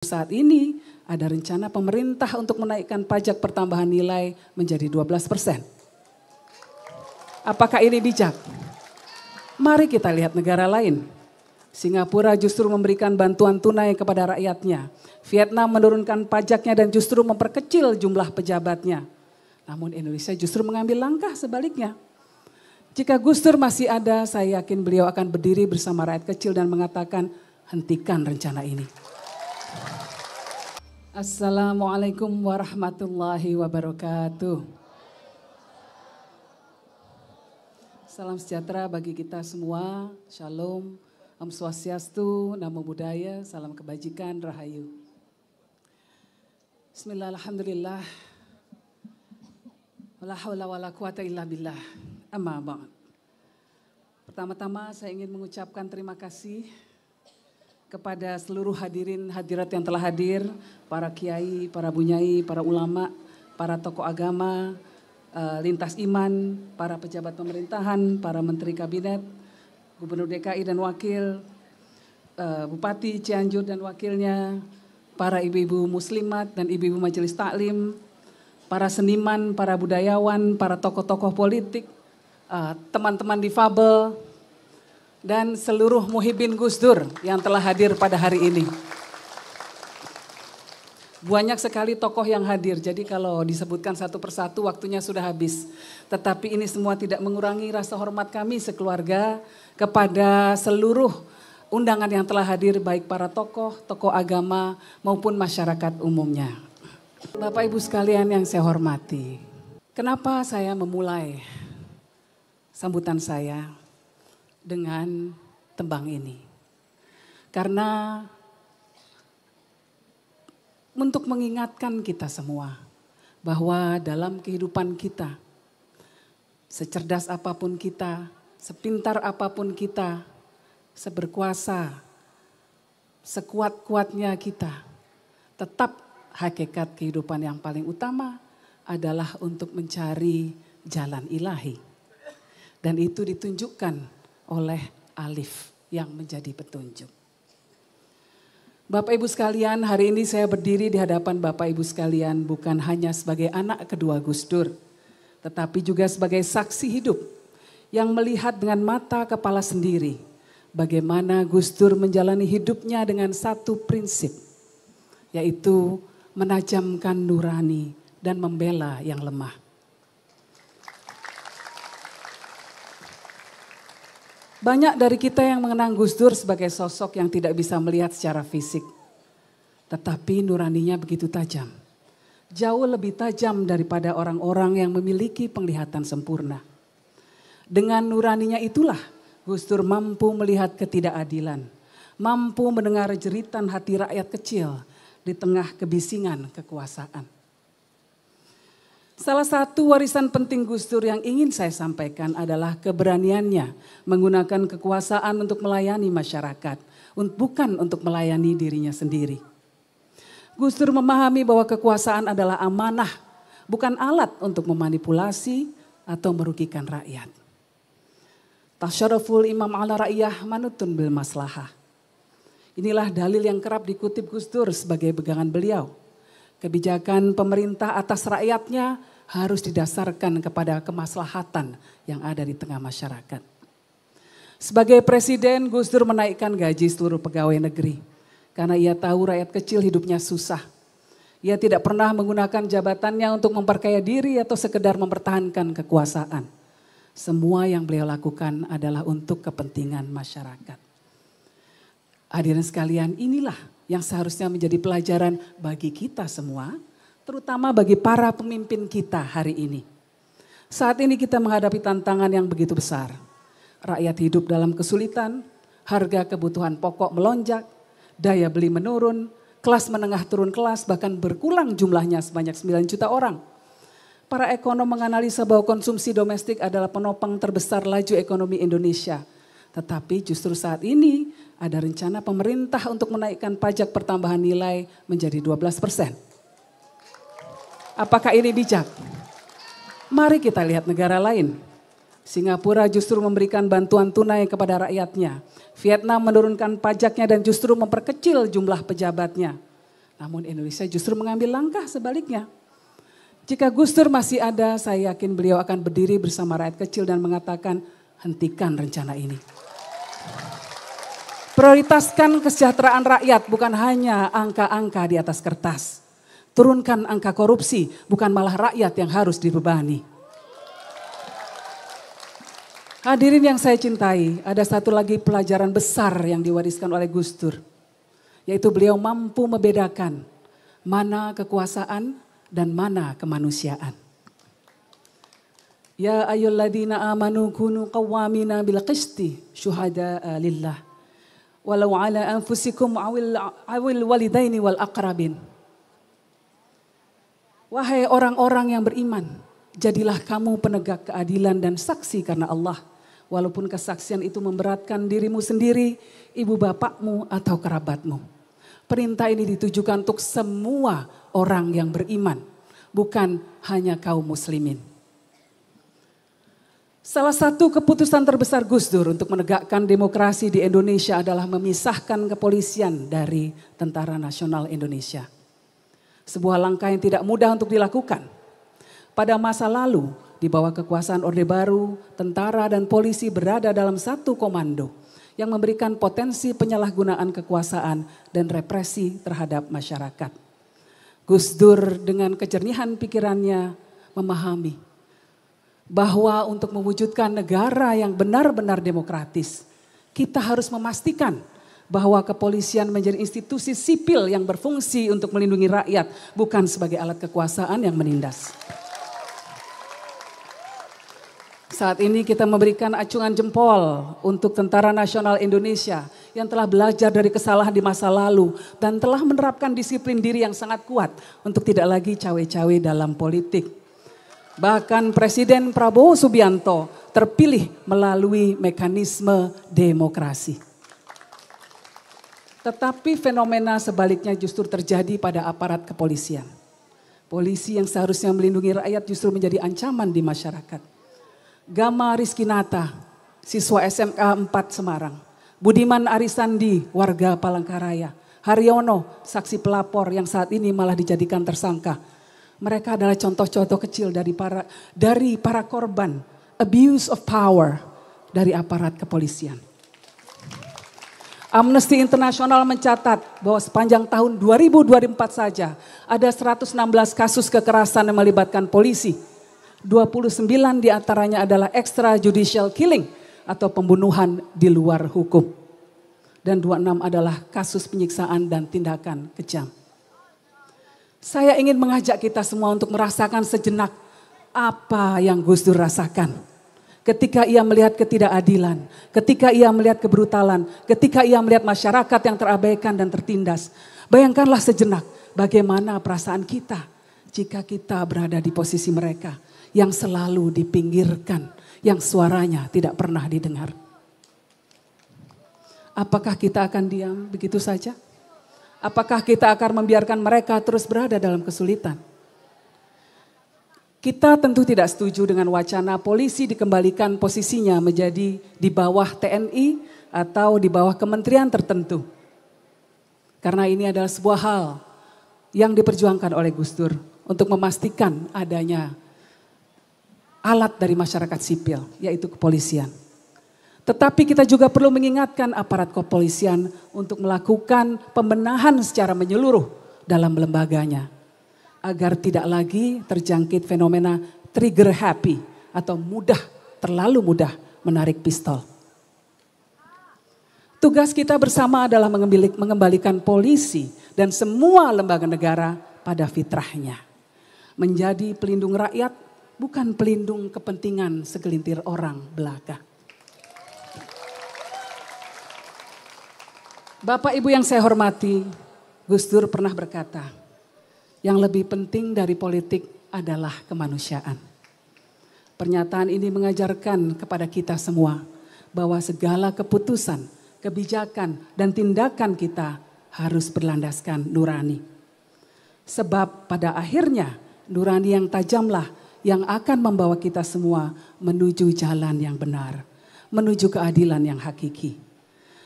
Saat ini ada rencana pemerintah untuk menaikkan pajak pertambahan nilai menjadi 12%. Apakah ini bijak? Mari kita lihat negara lain. Singapura justru memberikan bantuan tunai kepada rakyatnya. Vietnam menurunkan pajaknya dan justru memperkecil jumlah pejabatnya. Namun Indonesia justru mengambil langkah sebaliknya. Jika Gus Dur masih ada, saya yakin beliau akan berdiri bersama rakyat kecil dan mengatakan, hentikan rencana ini. Assalamualaikum warahmatullahi wabarakatuh. Salam sejahtera bagi kita semua. Shalom, Om Swastiastu, Namo Buddhaya, salam kebajikan, Rahayu. Bismillahirrahmanirrahim. Wala haula wala quwata illa billah. Amma ba'd. Pertama-tama saya ingin mengucapkan terima kasih kepada seluruh hadirin hadirat yang telah hadir, para kiai, para bunyai, para ulama, para tokoh agama, lintas iman, para pejabat pemerintahan, para menteri kabinet, gubernur DKI dan wakil, bupati Cianjur dan wakilnya, para ibu-ibu muslimat dan ibu-ibu majelis taklim, para seniman, para budayawan, para tokoh-tokoh politik, teman-teman difabel, dan seluruh muhibin Gus Dur yang telah hadir pada hari ini. Banyak sekali tokoh yang hadir, jadi kalau disebutkan satu persatu waktunya sudah habis. Tetapi ini semua tidak mengurangi rasa hormat kami sekeluarga kepada seluruh undangan yang telah hadir, baik para tokoh, tokoh agama maupun masyarakat umumnya. Bapak Ibu sekalian yang saya hormati, kenapa saya memulai sambutan saya dengan tembang ini? Karena untuk mengingatkan kita semua bahwa dalam kehidupan kita, secerdas apapun kita, sepintar apapun kita, seberkuasa, sekuat-kuatnya kita, tetap hakikat kehidupan yang paling utama adalah untuk mencari jalan ilahi. Dan itu ditunjukkan oleh alif yang menjadi petunjuk. Bapak Ibu sekalian, hari ini saya berdiri di hadapan Bapak Ibu sekalian bukan hanya sebagai anak kedua Gus Dur, tetapi juga sebagai saksi hidup yang melihat dengan mata kepala sendiri bagaimana Gus Dur menjalani hidupnya dengan satu prinsip, yaitu menajamkan nurani dan membela yang lemah. Banyak dari kita yang mengenang Gus Dur sebagai sosok yang tidak bisa melihat secara fisik. Tetapi nuraninya begitu tajam. Jauh lebih tajam daripada orang-orang yang memiliki penglihatan sempurna. Dengan nuraninya itulah Gus Dur mampu melihat ketidakadilan. Mampu mendengar jeritan hati rakyat kecil di tengah kebisingan kekuasaan. Salah satu warisan penting Gus Dur yang ingin saya sampaikan adalah keberaniannya menggunakan kekuasaan untuk melayani masyarakat, bukan untuk melayani dirinya sendiri. Gus Dur memahami bahwa kekuasaan adalah amanah, bukan alat untuk memanipulasi atau merugikan rakyat. Tasyaruful imam ala ra'iyah manutun bil maslahah. Inilah dalil yang kerap dikutip Gus Dur sebagai pegangan beliau. Kebijakan pemerintah atas rakyatnya harus didasarkan kepada kemaslahatan yang ada di tengah masyarakat. Sebagai presiden, Gus Dur menaikkan gaji seluruh pegawai negeri. Karena ia tahu rakyat kecil hidupnya susah. Ia tidak pernah menggunakan jabatannya untuk memperkaya diri atau sekedar mempertahankan kekuasaan. Semua yang beliau lakukan adalah untuk kepentingan masyarakat. Hadirin sekalian, inilah yang seharusnya menjadi pelajaran bagi kita semua, terutama bagi para pemimpin kita hari ini. Saat ini kita menghadapi tantangan yang begitu besar. Rakyat hidup dalam kesulitan, harga kebutuhan pokok melonjak, daya beli menurun, kelas menengah turun kelas, bahkan berkurang jumlahnya sebanyak 9 juta orang. Para ekonom menganalisa bahwa konsumsi domestik adalah penopang terbesar laju ekonomi Indonesia. Tetapi justru saat ini ada rencana pemerintah untuk menaikkan pajak pertambahan nilai menjadi 12%. Apakah ini bijak? Mari kita lihat negara lain. Singapura justru memberikan bantuan tunai kepada rakyatnya. Vietnam menurunkan pajaknya dan justru memperkecil jumlah pejabatnya. Namun Indonesia justru mengambil langkah sebaliknya. Jika Gus Dur masih ada, saya yakin beliau akan berdiri bersama rakyat kecil dan mengatakan, hentikan rencana ini. Prioritaskan kesejahteraan rakyat, bukan hanya angka-angka di atas kertas. Turunkan angka korupsi, bukan malah rakyat yang harus dibebani. Hadirin yang saya cintai, ada satu lagi pelajaran besar yang diwariskan oleh Gus Dur. Yaitu beliau mampu membedakan mana kekuasaan dan mana kemanusiaan. Ya ayyuhalladzina amanu kunu qawwamina bil qisti syuhada'a lillah walau ala anfusikum awil walidaini wal aqrabin. Wahai orang-orang yang beriman, jadilah kamu penegak keadilan dan saksi karena Allah, walaupun kesaksian itu memberatkan dirimu sendiri, ibu bapakmu atau kerabatmu. Perintah ini ditujukan untuk semua orang yang beriman, bukan hanya kaum muslimin. Salah satu keputusan terbesar Gus Dur untuk menegakkan demokrasi di Indonesia adalah memisahkan kepolisian dari Tentara Nasional Indonesia. Sebuah langkah yang tidak mudah untuk dilakukan. Pada masa lalu, di bawah kekuasaan Orde Baru, tentara dan polisi berada dalam satu komando yang memberikan potensi penyalahgunaan kekuasaan dan represi terhadap masyarakat. Gus Dur dengan kejernihan pikirannya memahami bahwa untuk mewujudkan negara yang benar-benar demokratis, kita harus memastikan bahwa kepolisian menjadi institusi sipil yang berfungsi untuk melindungi rakyat, bukan sebagai alat kekuasaan yang menindas. Saat ini kita memberikan acungan jempol untuk Tentara Nasional Indonesia yang telah belajar dari kesalahan di masa lalu dan telah menerapkan disiplin diri yang sangat kuat untuk tidak lagi cawe-cawe dalam politik. Bahkan Presiden Prabowo Subianto terpilih melalui mekanisme demokrasi. Tetapi fenomena sebaliknya justru terjadi pada aparat kepolisian. Polisi yang seharusnya melindungi rakyat justru menjadi ancaman di masyarakat. Gama Rizkinata, siswa SMK 4 Semarang. Budiman Arisandi, warga Palangkaraya. Haryono, saksi pelapor yang saat ini malah dijadikan tersangka. Mereka adalah contoh-contoh kecil dari para korban abuse of power dari aparat kepolisian. Amnesty International mencatat bahwa sepanjang tahun 2024 saja ada 116 kasus kekerasan yang melibatkan polisi. 29 diantaranya adalah extrajudicial killing atau pembunuhan di luar hukum. Dan 26 adalah kasus penyiksaan dan tindakan kejam. Saya ingin mengajak kita semua untuk merasakan sejenak apa yang Gus Dur rasakan. Ketika ia melihat ketidakadilan, ketika ia melihat kebrutalan, ketika ia melihat masyarakat yang terabaikan dan tertindas. Bayangkanlah sejenak bagaimana perasaan kita jika kita berada di posisi mereka yang selalu dipinggirkan, yang suaranya tidak pernah didengar. Apakah kita akan diam begitu saja? Apakah kita akan membiarkan mereka terus berada dalam kesulitan? Kita tentu tidak setuju dengan wacana polisi dikembalikan posisinya menjadi di bawah TNI atau di bawah kementerian tertentu. Karena ini adalah sebuah hal yang diperjuangkan oleh Gus Dur untuk memastikan adanya alat dari masyarakat sipil, yaitu kepolisian. Tetapi kita juga perlu mengingatkan aparat kepolisian untuk melakukan pembenahan secara menyeluruh dalam lembaganya. Agar tidak lagi terjangkit fenomena trigger happy atau terlalu mudah menarik pistol. Tugas kita bersama adalah mengembalikan polisi dan semua lembaga negara pada fitrahnya. Menjadi pelindung rakyat, bukan pelindung kepentingan segelintir orang belaka. Bapak Ibu yang saya hormati, Gus Dur pernah berkata, yang lebih penting dari politik adalah kemanusiaan. Pernyataan ini mengajarkan kepada kita semua bahwa segala keputusan, kebijakan dan tindakan kita harus berlandaskan nurani. Sebab pada akhirnya nurani yang tajamlah yang akan membawa kita semua menuju jalan yang benar, menuju keadilan yang hakiki.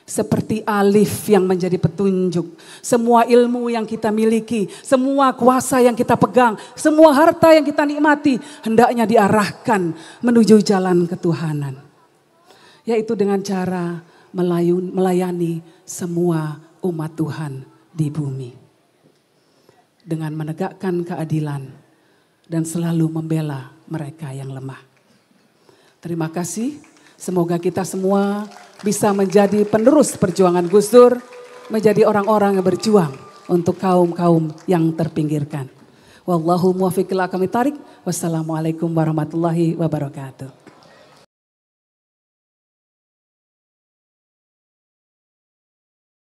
Seperti alif yang menjadi petunjuk. Semua ilmu yang kita miliki, semua kuasa yang kita pegang, semua harta yang kita nikmati hendaknya diarahkan menuju jalan ketuhanan. Yaitu dengan cara melayani semua umat Tuhan di bumi. Dengan menegakkan keadilan dan selalu membela mereka yang lemah. Terima kasih, semoga kita semua bisa menjadi penerus perjuangan Gus Dur, menjadi orang-orang yang berjuang untuk kaum-kaum yang terpinggirkan. Wallahu muwaffiq ila aqwamit thoriq. Wassalamualaikum warahmatullahi wabarakatuh.